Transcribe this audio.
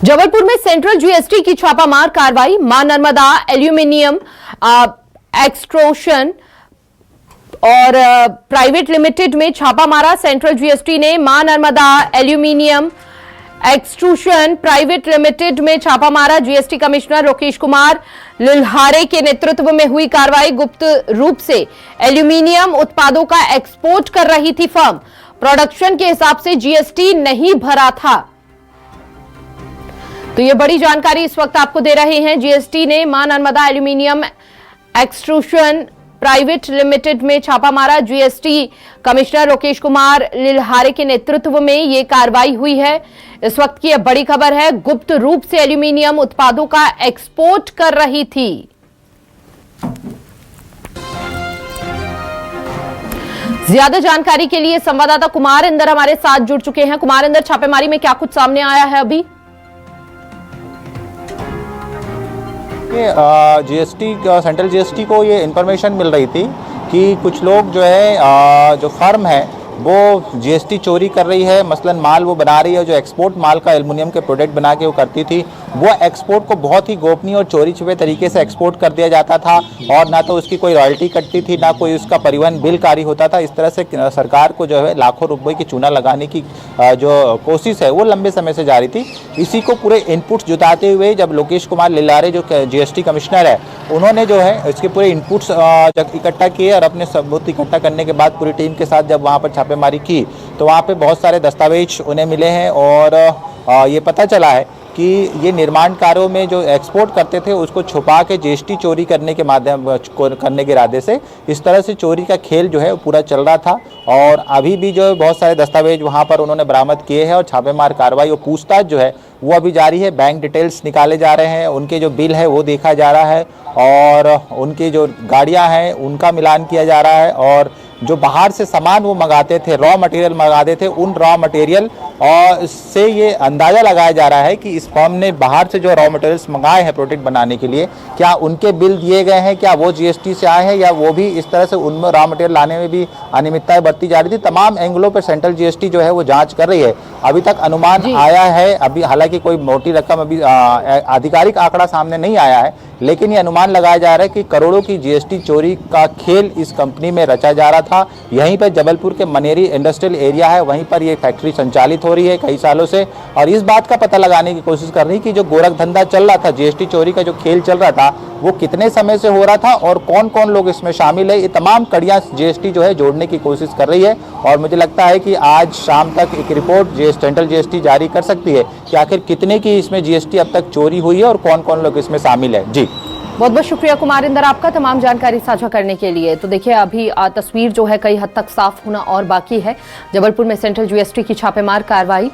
जबलपुर में central GST की छापामार कार्रवाई। मां नर्मदा एल्यूमिनियम एक्सट्रूशन और प्राइवेट लिमिटेड में छापा मारा। सेंट्रल जीएसटी ने मां Narmada aluminium extrusion private limited में छापा मारा। जीएसटी कमिश्नर राकेश कुमार लिल्हारे के नेतृत्व में हुई कार्रवाई। गुप्त रूप से एल्यूमिनियम उत्पादों का एक्सपोर्ट कर रही थी फर्म। प्रोडक्शन के हिसाब से जीएसटी नहीं भरा था। तो ये बड़ी जानकारी इस वक्त आपको दे रहे हैं। जीएसटी ने मां Narmada aluminium extrusion private limited में छापा मारा। जीएसटी कमिश्नर राकेश कुमार लिल्हारे के नेतृत्व में यह कार्रवाई हुई है। इस वक्त की यह बड़ी खबर है। गुप्त रूप से एल्यूमिनियम उत्पादों का एक्सपोर्ट कर रही थी। ज्यादा जानकारी के लिए संवाददाता कुमार इंदर हमारे साथ जुड़ चुके हैं। कुमार इंदर, छापेमारी में क्या कुछ सामने आया है अभी? जीएसटी सेंट्रल जीएसटी को ये इन्फॉर्मेशन मिल रही थी कि कुछ लोग जो है जो फर्म है वो जीएसटी चोरी कर रही है। मसलन माल वो बना रही है, जो एक्सपोर्ट माल का एल्युमिनियम के प्रोडक्ट बना के वो करती थी, वो एक्सपोर्ट को बहुत ही गोपनीय और चोरी छुपे तरीके से एक्सपोर्ट कर दिया जाता था और ना तो उसकी कोई रॉयल्टी कटती थी, ना कोई उसका परिवहन बिल जारी होता था। इस तरह से सरकार को जो है लाखों रुपए की चूना लगाने की जो कोशिश है वो लंबे समय से जारी थी। इसी को पूरे इनपुट्स जुटाते हुए जब राकेश कुमार लिल्हारे जो जीएसटी कमिश्नर है, उन्होंने जो है इसके पूरे इनपुट्स इकट्ठा किए और अपने सबूत इकट्ठा करने के बाद पूरी टीम के साथ जब वहाँ पर छापेमारी की तो वहाँ पे बहुत सारे दस्तावेज उन्हें मिले हैं और ये पता चला है कि ये निर्माण कार्यों में जो एक्सपोर्ट करते थे उसको छुपा के जीएसटी चोरी करने के करने के इरादे से इस तरह से चोरी का खेल जो है वो पूरा चल रहा था। और अभी भी जो बहुत सारे दस्तावेज वहाँ पर उन्होंने बरामद किए हैं और छापेमार कार्रवाई और पूछताछ जो है वो अभी जारी है। बैंक डिटेल्स निकाले जा रहे हैं, उनके जो बिल है वो देखा जा रहा है और उनकी जो गाड़ियाँ हैं उनका मिलान किया जा रहा है और जो बाहर से सामान वो मंगाते थे, रॉ मटेरियल मंगाते थे, उन रॉ मटेरियल और से ये अंदाज़ा लगाया जा रहा है कि इस फर्म ने बाहर से जो रॉ मटेरियल्स मंगाए हैं प्रोडक्ट बनाने के लिए, क्या उनके बिल दिए गए हैं, क्या वो जीएसटी से आए हैं या वो भी इस तरह से उनमें रॉ मटेरियल लाने में भी अनियमितताएं बरती जा रही थी। तमाम एंगलों पर सेंट्रल जीएसटी जो है वो जाँच कर रही है। अभी तक अनुमान आया है, अभी हालांकि कोई मोटी रकम अभी आधिकारिक आंकड़ा सामने नहीं आया है, लेकिन ये अनुमान लगाया जा रहा है कि करोड़ों की जीएसटी चोरी का खेल इस कंपनी में रचा जा रहा था। यहीं पर जबलपुर के मनेरी इंडस्ट्रियल एरिया है, वहीं पर ये फैक्ट्री संचालित हो रही है कई सालों से और इस बात का पता लगाने की कोशिश कर रही कि जो गोरख धंधा चल रहा था, जीएसटी चोरी का जो खेल चल रहा था, वो कितने समय से हो रहा था और कौन कौन लोग इसमें शामिल है। ये तमाम कड़ियाँ जीएसटी जो है जोड़ने की कोशिश कर रही है और मुझे लगता है कि आज शाम तक एक रिपोर्ट सेंट्रल जीएसटी जारी कर सकती है कि आखिर कितने की इसमें जीएसटी अब तक चोरी हुई है और कौन कौन लोग इसमें शामिल है। जी, बहुत बहुत शुक्रिया कुमार इंदर आपका तमाम जानकारी साझा करने के लिए। तो देखिए, अभी तस्वीर जो है कई हद तक साफ होना और बाकी है। जबलपुर में सेंट्रल जीएसटी की छापेमार कार्रवाई।